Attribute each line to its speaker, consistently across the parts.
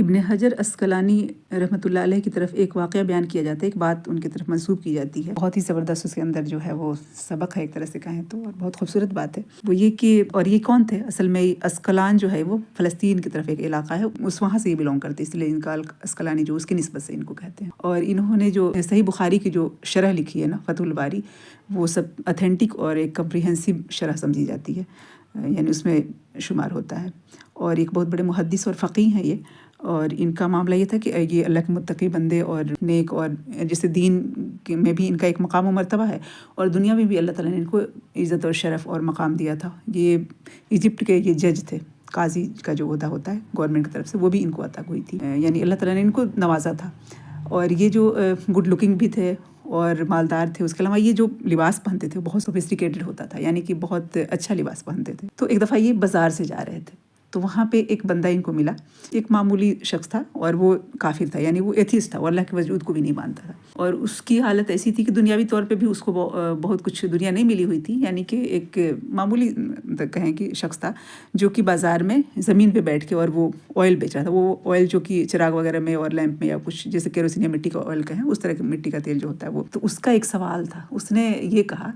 Speaker 1: ابن حجر عسقلانی رحمۃ اللہ علیہ کی طرف ایک واقعہ بیان کیا جاتا ہے، ایک بات ان کی طرف منسوب کی جاتی ہے، بہت ہی زبردست اس کے اندر جو ہے وہ سبق ہے ایک طرح سے کہیں تو، اور بہت خوبصورت بات ہے وہ یہ کہ، اور یہ کون تھے اصل میں؟ عسقلان جو ہے وہ فلسطین کی طرف ایک علاقہ ہے، اس وہاں سے یہ بلونگ کرتے، اس لیے ان کا عسقلانی جو اس کی نسبت سے ان کو کہتے ہیں۔ اور انہوں نے جو صحیح بخاری کی جو شرح لکھی ہے نا، فتح الباری، وہ سب اتھینٹک اور ایک کمپریہنسو شرح سمجھی جاتی ہے، یعنی اس میں شمار ہوتا ہے، اور ایک بہت بڑے محدث اور فقیہ ہیں یہ۔ اور ان کا معاملہ یہ تھا کہ یہ اللہ کے متقی بندے اور نیک، اور جیسے دین میں بھی ان کا ایک مقام و مرتبہ ہے، اور دنیا میں بھی اللہ تعالیٰ نے ان کو عزت اور شرف اور مقام دیا تھا۔ یہ ایجپٹ کے یہ جج تھے، قاضی کا جو عہدہ ہوتا ہے گورنمنٹ کی طرف سے، وہ بھی ان کو عطا ہوئی تھی، یعنی اللہ تعالیٰ نے ان کو نوازا تھا۔ اور یہ جو گڈ لکنگ بھی تھے اور مالدار تھے، اس کے علاوہ یہ جو لباس پہنتے تھے بہت سوفسٹیکیٹڈ ہوتا تھا، یعنی کہ بہت اچھا لباس پہنتے تھے۔ تو ایک دفعہ یہ بازار سے جا رہے تھے، تو وہاں پہ ایک بندہ ان کو ملا، ایک معمولی شخص تھا، اور وہ کافر تھا، یعنی وہ ایتھیسٹ تھا، وہ اللہ کے وجود کو بھی نہیں مانتا تھا، اور اس کی حالت ایسی تھی کہ دنیاوی طور پہ بھی اس کو بہت کچھ دنیا نہیں ملی ہوئی تھی، یعنی کہ ایک معمولی کہیں کہ شخص تھا جو کہ بازار میں زمین پہ بیٹھ کے اور وہ آئل بیچ رہا تھا، وہ آئل جو کہ چراغ وغیرہ میں اور لیمپ میں یا کچھ جیسے کیروسین یا مٹی کا آئل کہیں، اس طرح کی مٹی کا تیل جو ہوتا ہے وہ۔ تو اس کا ایک سوال تھا، اس نے یہ کہا،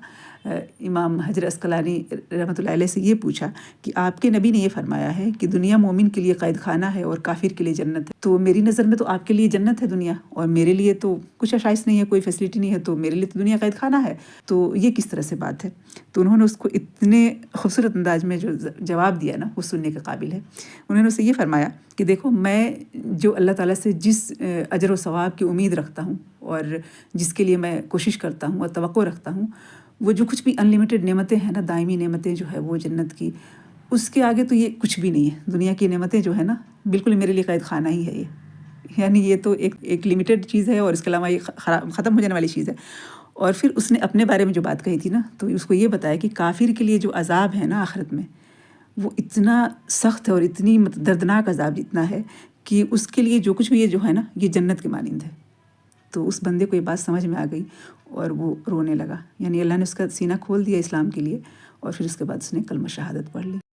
Speaker 1: امام حجر عسقلانی رحمۃ اللہ علیہ سے یہ پوچھا کہ آپ کے نبی نے یہ فرمایا ہے کہ دنیا مومن کے لیے قید خانہ ہے اور کافر کے لیے جنت ہے، تو میری نظر میں تو آپ کے لیے جنت ہے دنیا، اور میرے لیے تو کچھ آشائش نہیں ہے، کوئی فیسلٹی نہیں ہے، تو میرے لیے تو دنیا قید خانہ ہے، تو یہ کس طرح سے بات ہے؟ تو انہوں نے اس کو اتنے خوبصورت انداز میں جو جواب دیا نا، وہ سننے کے قابل ہے۔ انہوں نے اسے یہ فرمایا کہ دیکھو، میں جو اللہ تعالیٰ سے جس اجر و ثواب کی امید رکھتا ہوں اور جس کے لیے میں کوشش کرتا ہوں اور توقع رکھتا ہوں، وہ جو کچھ بھی انلیمیٹڈ نعمتیں ہیں نا، دائمی نعمتیں جو ہے وہ جنت کی، اس کے آگے تو یہ کچھ بھی نہیں ہے۔ دنیا کی نعمتیں جو ہے نا، بالکل میرے لیے قید خانہ ہی ہے یہ، یعنی یہ تو ایک لمیٹڈ چیز ہے، اور اس کے علاوہ یہ ختم ہو جانے والی چیز ہے۔ اور پھر اس نے اپنے بارے میں جو بات کہی تھی نا، تو اس کو یہ بتایا کہ کافر کے لیے جو عذاب ہے نا آخرت میں، وہ اتنا سخت ہے اور اتنی دردناک عذاب اتنا ہے کہ اس کے لیے جو کچھ بھی یہ جو ہے نا، یہ جنت کے مانند ہے۔ تو اس بندے کو یہ بات سمجھ میں آ گئی اور وہ رونے لگا، یعنی اللہ نے اس کا سینہ کھول دیا اسلام کے لیے، اور پھر اس کے بعد اس نے کلمہ شہادت پڑھ لی۔